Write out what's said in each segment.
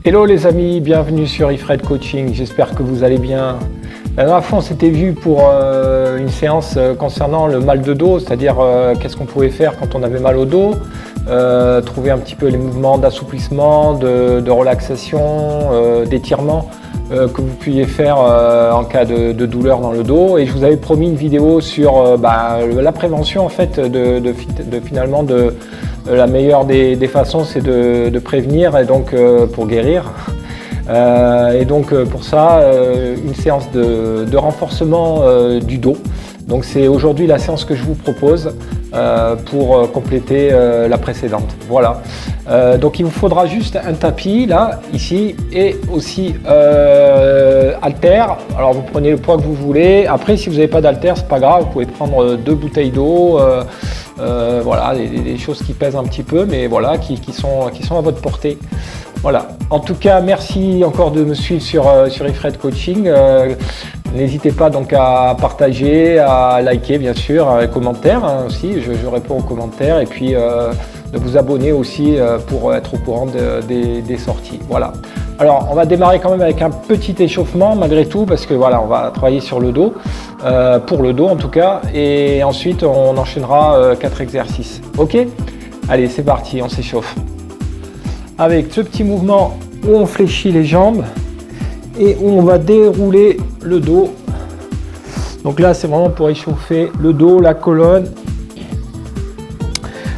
Hello les amis, bienvenue sur Ifred Coaching, j'espère que vous allez bien. La dernière fois on s'était vu pour une séance concernant le mal de dos, c'est-à-dire qu'est-ce qu'on pouvait faire quand on avait mal au dos, trouver un petit peu les mouvements d'assouplissement, de relaxation, d'étirement que vous pouviez faire en cas de douleur dans le dos. Et je vous avais promis une vidéo sur la prévention en fait finalement la meilleure des façons, c'est de prévenir et donc pour guérir. Et donc pour ça, une séance de renforcement du dos. Donc c'est aujourd'hui la séance que je vous propose pour compléter la précédente. Voilà. Donc il vous faudra juste un tapis là, ici, et aussi haltères. Alors vous prenez le poids que vous voulez. Après, si vous n'avez pas d'haltères, c'est pas grave. Vous pouvez prendre 2 bouteilles d'eau. Voilà, des choses qui pèsent un petit peu, mais voilà, qui sont à votre portée. Voilà. En tout cas, merci encore de me suivre sur Ifred Coaching. N'hésitez pas donc à partager, à liker bien sûr, à commentaires aussi. Je réponds aux commentaires et puis de vous abonner aussi pour être au courant des sorties. Voilà. Alors, on va démarrer quand même avec un petit échauffement malgré tout parce que voilà, on va travailler sur le dos, pour le dos en tout cas, et ensuite on enchaînera 4 exercices. Ok ? Allez, c'est parti, on s'échauffe. Avec ce petit mouvement où on fléchit les jambes et où on va dérouler le dos. Donc là, c'est vraiment pour échauffer le dos, la colonne.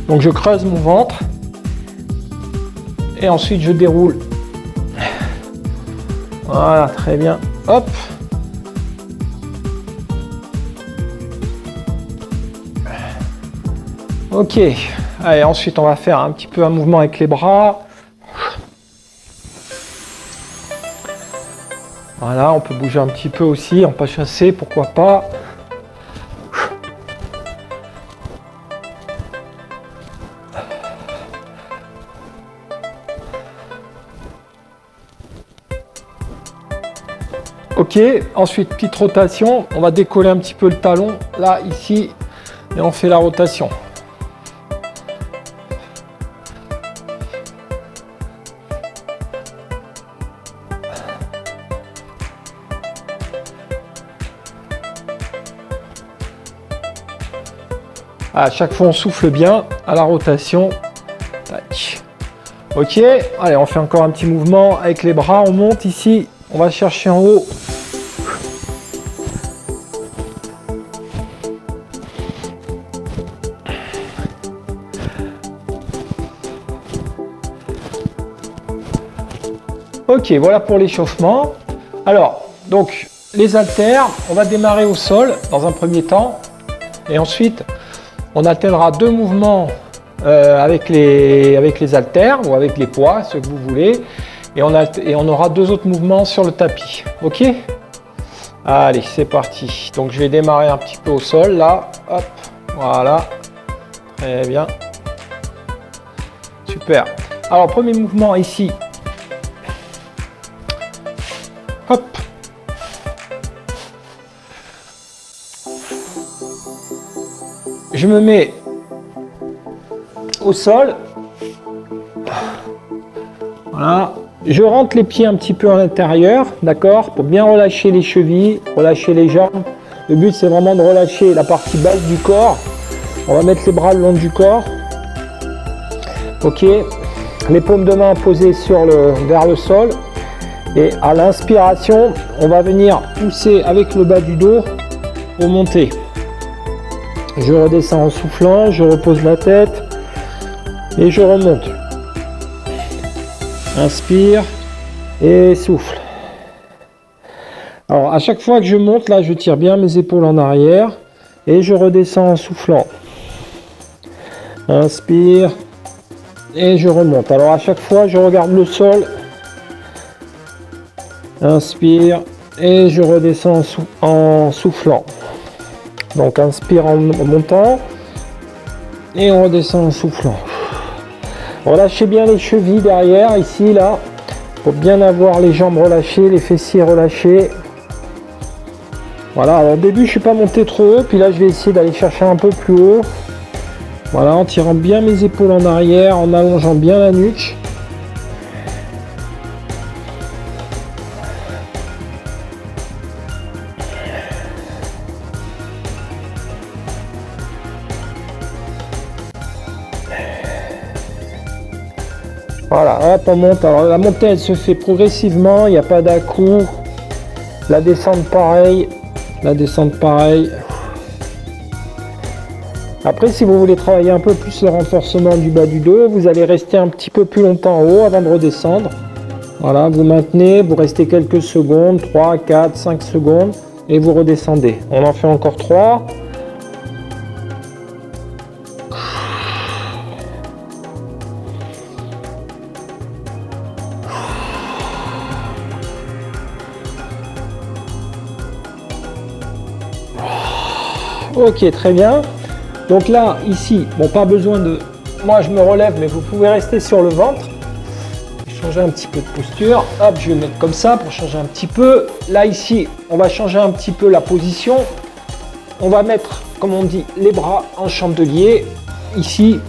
Donc je creuse mon ventre et ensuite je déroule. Voilà, très bien. Hop. Ok. Allez, ensuite on va faire un petit peu un mouvement avec les bras. Voilà, on peut bouger un petit peu aussi, en pas chasser, pourquoi pas. Ok, ensuite petite rotation, on va décoller un petit peu le talon, là, ici, et on fait la rotation. À chaque fois on souffle bien à la rotation. Tac. Ok, allez, on fait encore un petit mouvement avec les bras, on monte ici, on va chercher en haut. Ok, voilà pour l'échauffement. Alors, donc les haltères, on va démarrer au sol dans un premier temps et ensuite on alternera 2 mouvements avec les haltères ou avec les poids, ce que vous voulez, et on aura 2 autres mouvements sur le tapis. Ok? Allez, c'est parti. Donc je vais démarrer un petit peu au sol là. Hop, voilà. Très bien. Super. Alors premier mouvement ici. Hop. Je me mets au sol. Voilà. Je rentre les pieds un petit peu à l'intérieur, d'accord, pour bien relâcher les chevilles, relâcher les jambes. Le but, c'est vraiment de relâcher la partie basse du corps. On va mettre les bras le long du corps. Ok. Les paumes de main posées vers le sol. Et à l'inspiration, on va venir pousser avec le bas du dos pour monter. Je redescends en soufflant, je repose la tête et je remonte. Inspire et souffle. Alors à chaque fois que je monte, là je tire bien mes épaules en arrière et je redescends en soufflant. Inspire et je remonte. Alors à chaque fois je regarde le sol. Inspire et je redescends en soufflant. Donc inspire en montant et on redescend en soufflant. Relâchez bien les chevilles derrière, ici, là, pour bien avoir les jambes relâchées, les fessiers relâchés. Voilà, alors au début je ne suis pas monté trop haut, puis là je vais essayer d'aller chercher un peu plus haut. Voilà, en tirant bien mes épaules en arrière, en allongeant bien la nuque. Voilà, hop, on monte. Alors la montée, elle se fait progressivement, il n'y a pas d'à-coup. La descente, pareil. La descente, pareil. Après, si vous voulez travailler un peu plus le renforcement du bas du dos, vous allez rester un petit peu plus longtemps en haut avant de redescendre. Voilà, vous maintenez, vous restez quelques secondes, 3, 4, 5 secondes, et vous redescendez. On en fait encore 3. Ok, très bien. Donc là, ici, bon, pas besoin de... Moi, je me relève, mais vous pouvez rester sur le ventre. Changer un petit peu de posture. Hop, je vais le mettre comme ça pour changer un petit peu. Là, ici, on va changer un petit peu la position. On va mettre, comme on dit, les bras en chandelier. Ici,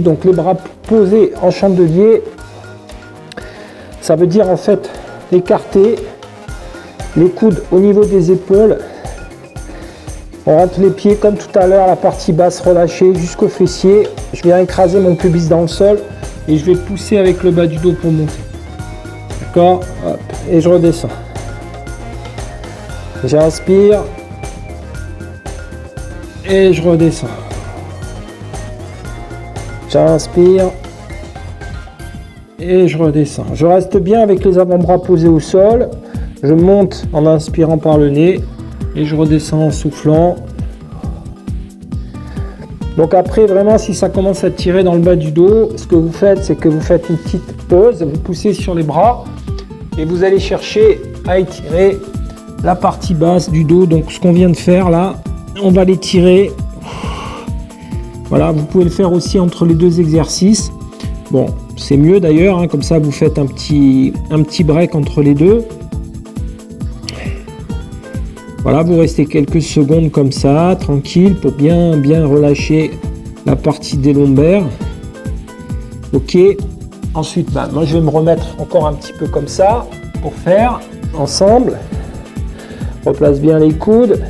donc les bras posés en chandelier. Ça veut dire, en fait, écarter les coudes au niveau des épaules. On rentre les pieds comme tout à l'heure, la partie basse relâchée jusqu'au fessier. Je viens écraser mon pubis dans le sol et je vais pousser avec le bas du dos pour monter. D'accord? Et je redescends. J'inspire et je redescends. J'inspire et je redescends. Je reste bien avec les avant-bras posés au sol. Je monte en inspirant par le nez. Et je redescends en soufflant. Donc après, vraiment, si ça commence à tirer dans le bas du dos, ce que vous faites, c'est que vous faites une petite pause, vous poussez sur les bras et vous allez chercher à étirer la partie basse du dos. Donc ce qu'on vient de faire là, on va l'étirer. Voilà, vous pouvez le faire aussi entre les deux exercices. Bon, c'est mieux d'ailleurs, hein, comme ça vous faites un petit break entre les deux. Voilà, vous restez quelques secondes comme ça, tranquille, pour bien relâcher la partie des lombaires. Ok. Ensuite, moi je vais me remettre encore un petit peu comme ça pour faire ensemble. On replace bien les coudes.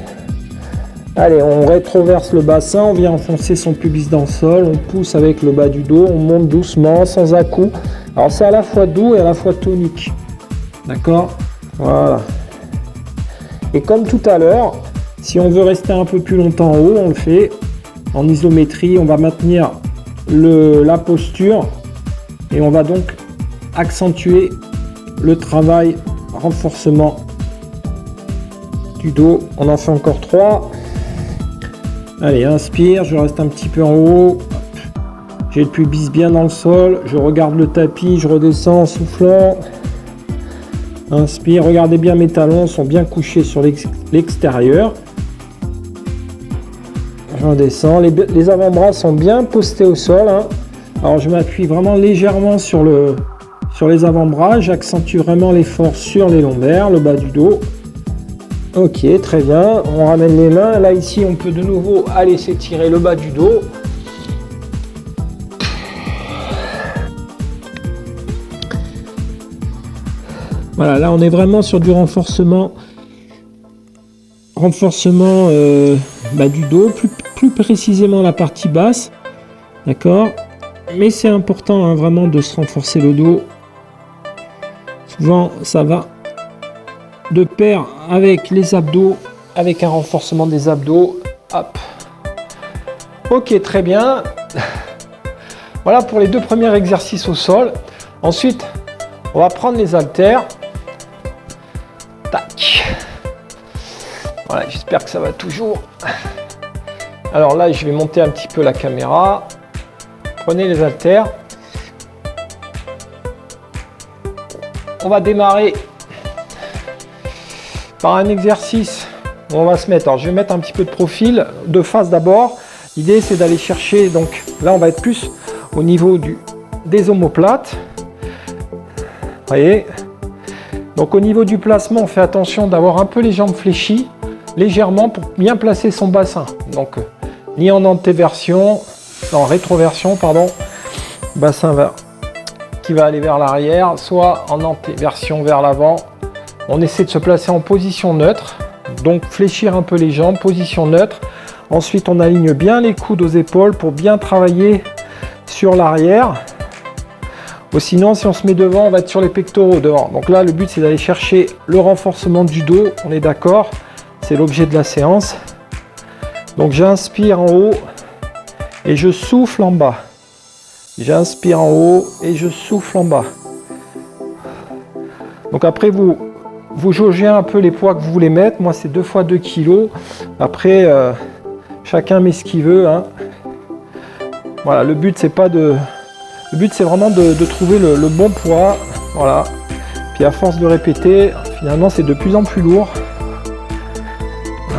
Allez, on rétroverse le bassin, on vient enfoncer son pubis dans le sol, on pousse avec le bas du dos, on monte doucement, sans à-coups. Alors c'est à la fois doux et à la fois tonique. D'accord? Voilà. Et comme tout à l'heure, si on veut rester un peu plus longtemps en haut, on le fait en isométrie. On va maintenir la posture et on va donc accentuer le travail renforcement du dos. On en fait encore 3. Allez, inspire, je reste un petit peu en haut. J'ai le pubis bien dans le sol. Je regarde le tapis, je redescends en soufflant. Inspire, regardez bien mes talons sont bien couchés sur l'extérieur. Je redescends, les avant-bras sont bien postés au sol. Hein. Alors je m'appuie vraiment légèrement sur les avant-bras, j'accentue vraiment l'effort sur les lombaires, le bas du dos. Ok, très bien, on ramène les mains. Là ici, on peut de nouveau aller s'étirer le bas du dos. Voilà, là on est vraiment sur du renforcement du dos, plus précisément la partie basse, d'accord. Mais c'est important hein, vraiment de se renforcer le dos. Souvent ça va de pair avec les abdos, avec un renforcement des abdos. Hop. Ok, très bien. Voilà pour les deux premiers exercices au sol. Ensuite, on va prendre les haltères. Tac. Voilà, j'espère que ça va toujours. Alors là, je vais monter un petit peu la caméra. Prenez les haltères. On va démarrer par un exercice où on va se mettre. Alors, je vais mettre un petit peu de profil, de face d'abord. L'idée, c'est d'aller chercher. Donc là, on va être plus au niveau des omoplates. Vous voyez. Donc au niveau du placement, on fait attention d'avoir un peu les jambes fléchies, légèrement pour bien placer son bassin. Donc ni en rétroversion, pardon, bassin qui va aller vers l'arrière, soit en antéversion vers l'avant. On essaie de se placer en position neutre, donc fléchir un peu les jambes, position neutre. Ensuite, on aligne bien les coudes aux épaules pour bien travailler sur l'arrière. Ou sinon, si on se met devant, on va être sur les pectoraux devant. Donc là, le but, c'est d'aller chercher le renforcement du dos. On est d'accord? C'est l'objet de la séance. Donc j'inspire en haut et je souffle en bas. J'inspire en haut et je souffle en bas. Donc après, vous jaugez un peu les poids que vous voulez mettre. Moi, c'est 2 fois 2 kg. Après, chacun met ce qu'il veut, hein. Voilà, le but, c'est vraiment de trouver le bon poids. Voilà. Puis à force de répéter, finalement, c'est de plus en plus lourd.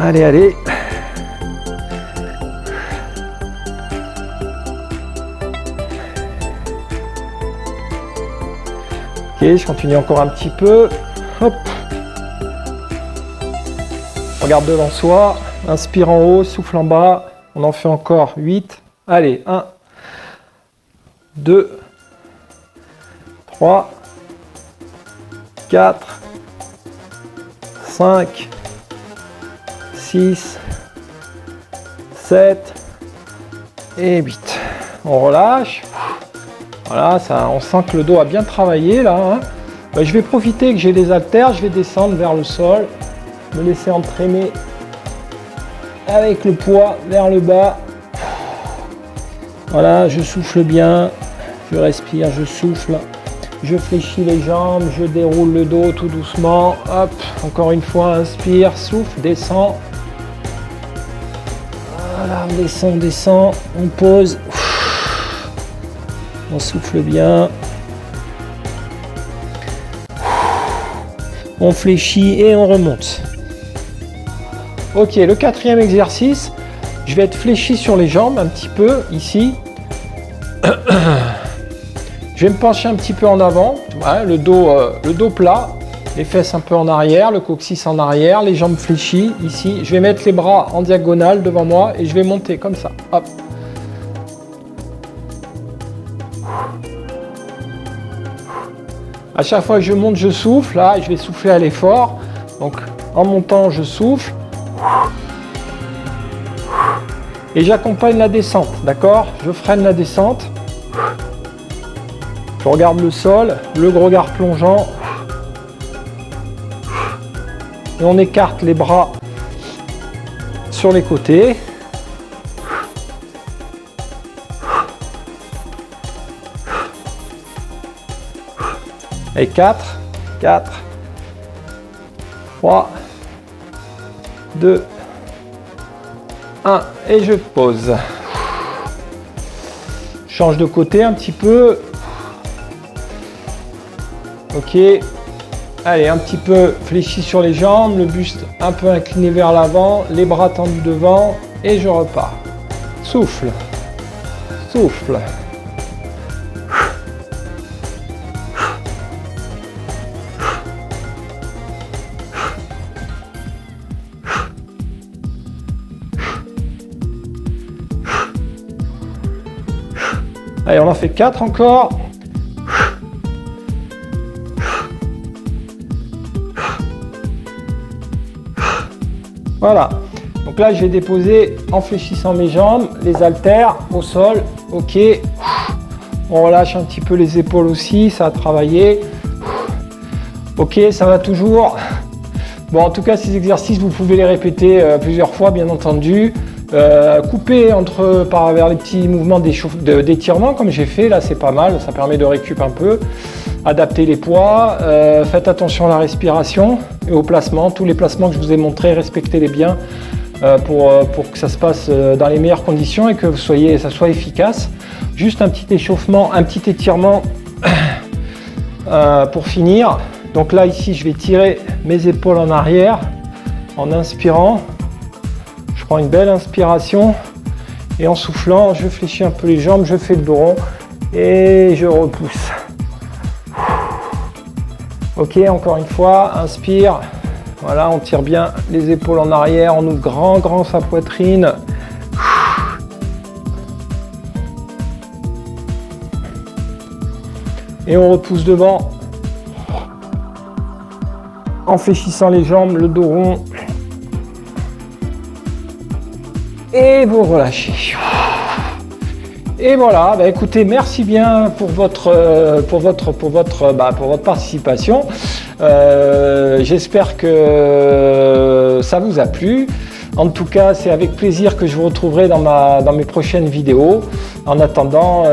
Allez, allez. Ok, je continue encore un petit peu. Hop. Regarde devant soi. Inspire en haut, souffle en bas. On en fait encore 8. Allez, 1, 2, 3, 4, 5, 6, 7 et 8. On relâche. Voilà, ça, on sent que le dos a bien travaillé là, hein. Je vais profiter que j'ai les haltères, je vais descendre vers le sol, me laisser entraîner avec le poids vers le bas. Voilà, je souffle bien, je respire, je souffle, je fléchis les jambes, je déroule le dos tout doucement. Hop, encore une fois, inspire, souffle, descend. Voilà, on descend, on descend, on pose. On souffle bien. On fléchit et on remonte. Ok, le 4e exercice, je vais être fléchi sur les jambes un petit peu ici. Je vais me pencher un petit peu en avant, hein, le dos plat, les fesses un peu en arrière, le coccyx en arrière, les jambes fléchies ici. Je vais mettre les bras en diagonale devant moi et je vais monter comme ça. Hop. À chaque fois que je monte, je souffle. Là, je vais souffler à l'effort. Donc, en montant, je souffle. Et j'accompagne la descente, d'accord? Je freine la descente. Je regarde le sol, le regard plongeant. Et on écarte les bras sur les côtés. Et 4, 3, 2, 1, et je pose. Change de côté un petit peu. Ok. Allez, un petit peu fléchi sur les jambes, le buste un peu incliné vers l'avant, les bras tendus devant, et je repars. Souffle. Souffle. Allez, on en fait 4 encore. Voilà. Donc là, je vais déposer en fléchissant mes jambes, les haltères au sol. Ok. On relâche un petit peu les épaules aussi, ça a travaillé. Ok, ça va toujours. Bon, en tout cas, ces exercices, vous pouvez les répéter plusieurs fois, bien entendu. Couper vers les petits mouvements d'étirement comme j'ai fait là, c'est pas mal, ça permet de récup un peu, adapter les poids, faites attention à la respiration et au placement, tous les placements que je vous ai montrés, respectez-les bien pour que ça se passe dans les meilleures conditions et que ça soit efficace. Juste un petit échauffement, un petit étirement pour finir. Donc là ici je vais tirer mes épaules en arrière en inspirant. Je prends une belle inspiration et en soufflant, je fléchis un peu les jambes, je fais le dos rond et je repousse. Ok, encore une fois, inspire. Voilà, on tire bien les épaules en arrière, on ouvre grand sa poitrine. Et on repousse devant en fléchissant les jambes, le dos rond. Et vous relâchez. Et voilà, bah écoutez, merci bien pour votre participation. J'espère que ça vous a plu. En tout cas, c'est avec plaisir que je vous retrouverai dans mes prochaines vidéos. En attendant,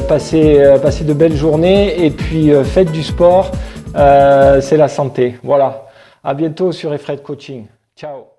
passez de belles journées et puis faites du sport, c'est la santé. Voilà, à bientôt sur Efred Coaching. Ciao.